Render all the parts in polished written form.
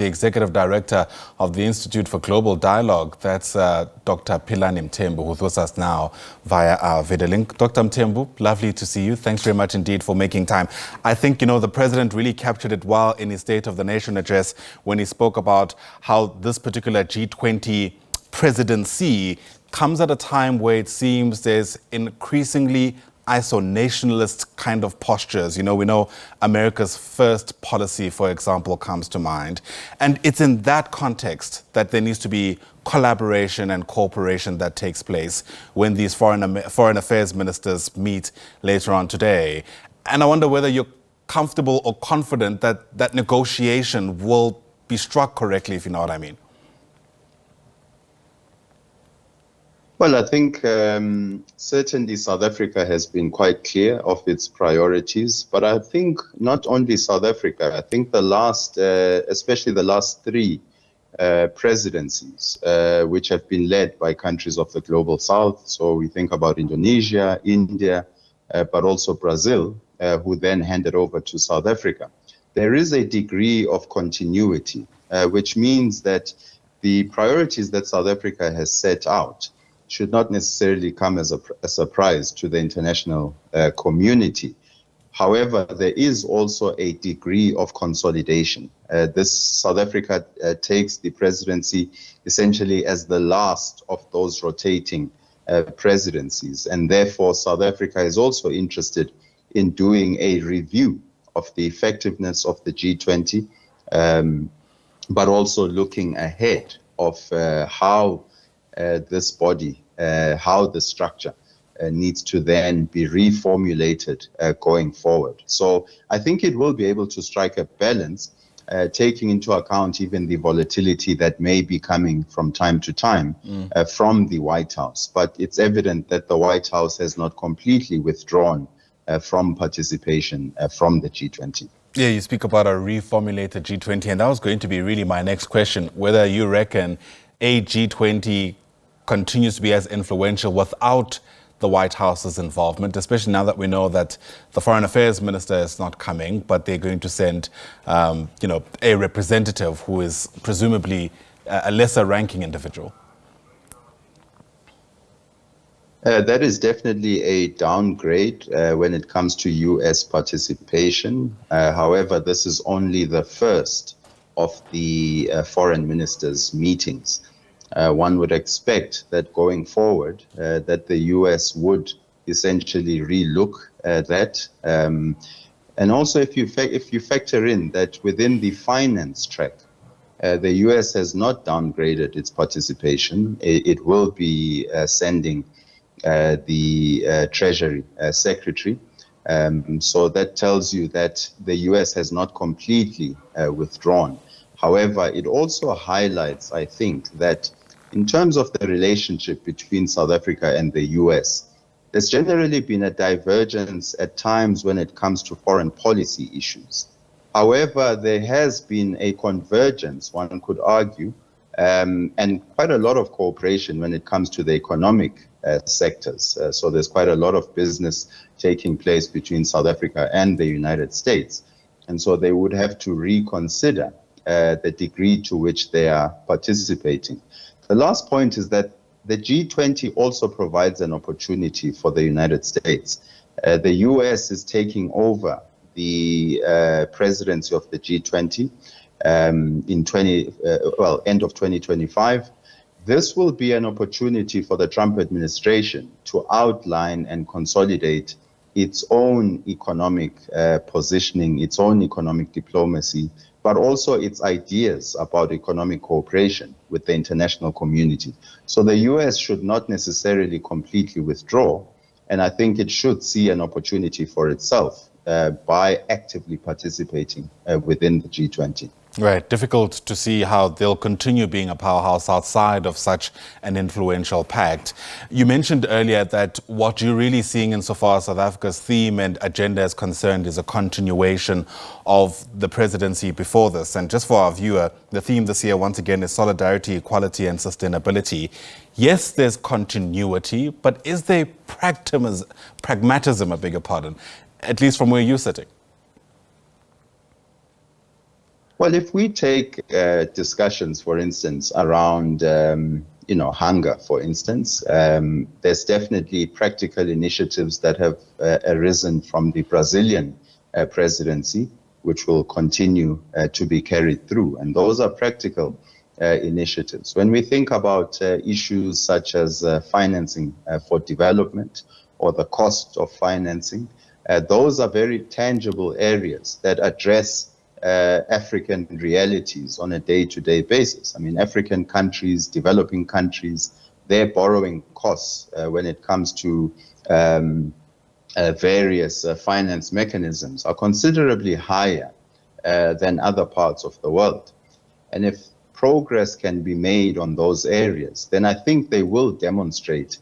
The Executive Director of the Institute for Global Dialogue, that's Doctor Philani Mthembu, who's with us now via our video link. Dr. Mthembu, lovely to see you. Thanks very much indeed for making time. I think, the President really captured it well in his State of the Nation address when he spoke about how this particular G20 presidency comes at a time where it seems there's increasingly isolationist kind of postures. We know America's first policy, for example, comes to mind. And it's in that context that there needs to be collaboration and cooperation that takes place when these foreign affairs ministers meet later on today. And I wonder whether you're comfortable or confident that that negotiation will be struck correctly, if you know what I mean. Well, I think certainly South Africa has been quite clear of its priorities, but I think not only South Africa, I think especially the last three presidencies, which have been led by countries of the Global South. So we think about Indonesia, India, but also Brazil, who then handed over to South Africa. There is a degree of continuity, which means that the priorities that South Africa has set out should not necessarily come as a surprise to the international community. However, there is also a degree of consolidation. South Africa takes the presidency essentially as the last of those rotating presidencies, and therefore South Africa is also interested in doing a review of the effectiveness of the G20, but also looking ahead of how this body, how the structure needs to then be reformulated going forward. So I think it will be able to strike a balance, taking into account even the volatility that may be coming from time to time from the White House. But it's evident that the White House has not completely withdrawn from participation from the G20. Yeah, you speak about a reformulated G20, and that was going to be really my next question, whether you reckon a G20 continues to be as influential without the White House's involvement, especially now that we know that the foreign affairs minister is not coming, but they're going to send, a representative who is presumably a lesser ranking individual. That is definitely a downgrade when it comes to U.S. participation. However, this is only the first of the foreign ministers' meetings. One would expect that going forward, that the U.S. would essentially relook that. And also, if you factor in that within the finance track, the U.S. has not downgraded its participation. It will be sending the Treasury Secretary. So that tells you that the U.S. has not completely withdrawn. However, it also highlights, I think, that in terms of the relationship between South Africa and the U.S., there's generally been a divergence at times when it comes to foreign policy issues. However, there has been a convergence, one could argue, and quite a lot of cooperation when it comes to the economic sectors. So there's quite a lot of business taking place between South Africa and the United States. And so they would have to reconsider the degree to which they are participating. The last point is that the G20 also provides an opportunity for the United States. The US is taking over the presidency of the G20 end of 2025. This will be an opportunity for the Trump administration to outline and consolidate its own economic positioning, its own economic diplomacy, but also its ideas about economic cooperation with the international community. So the US should not necessarily completely withdraw, and I think it should see an opportunity for itself by actively participating within the G20. Right. Difficult to see how they'll continue being a powerhouse outside of such an influential pact. You mentioned earlier that what you're really seeing insofar as South Africa's theme and agenda is concerned is a continuation of the presidency before this. And just for our viewer, the theme this year, once again, is solidarity, equality and sustainability. Yes, there's continuity, but is there pragmatism, at least from where you're sitting? Well, if we take discussions, for instance, around hunger, for instance, there's definitely practical initiatives that have arisen from the Brazilian presidency, which will continue to be carried through. And those are practical initiatives. When we think about issues such as financing for development or the cost of financing, those are very tangible areas that address African realities on a day-to-day basis. I mean, African countries, developing countries, their borrowing costs when it comes to various finance mechanisms are considerably higher than other parts of the world. And if progress can be made on those areas, then I think they will demonstrate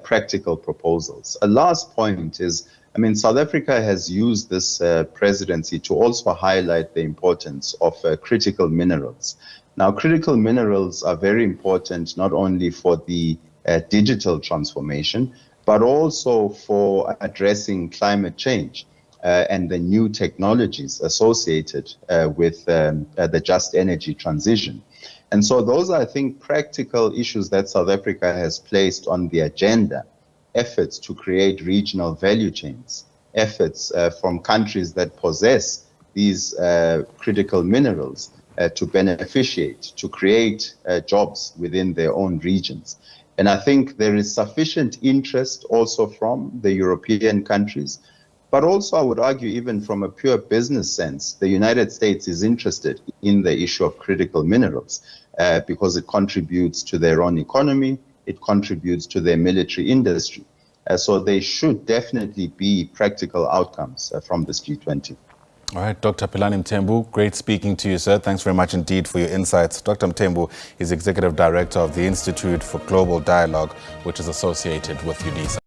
practical proposals. A last point is, I mean, South Africa has used this presidency to also highlight the importance of critical minerals. Now, critical minerals are very important not only for the digital transformation, but also for addressing climate change and the new technologies associated with the just energy transition. And so those are, I think, practical issues that South Africa has placed on the agenda. Efforts to create regional value chains, efforts from countries that possess these critical minerals to beneficiate, to create jobs within their own regions. And I think there is sufficient interest also from the European countries, but also I would argue even from a pure business sense, the United States is interested in the issue of critical minerals because it contributes to their own economy, it contributes to their military industry. So there should definitely be practical outcomes from this G20. All right, Dr. Philani Mthembu, great speaking to you, sir. Thanks very much indeed for your insights. Dr. Mthembu is Executive Director of the Institute for Global Dialogue, which is associated with UNISA.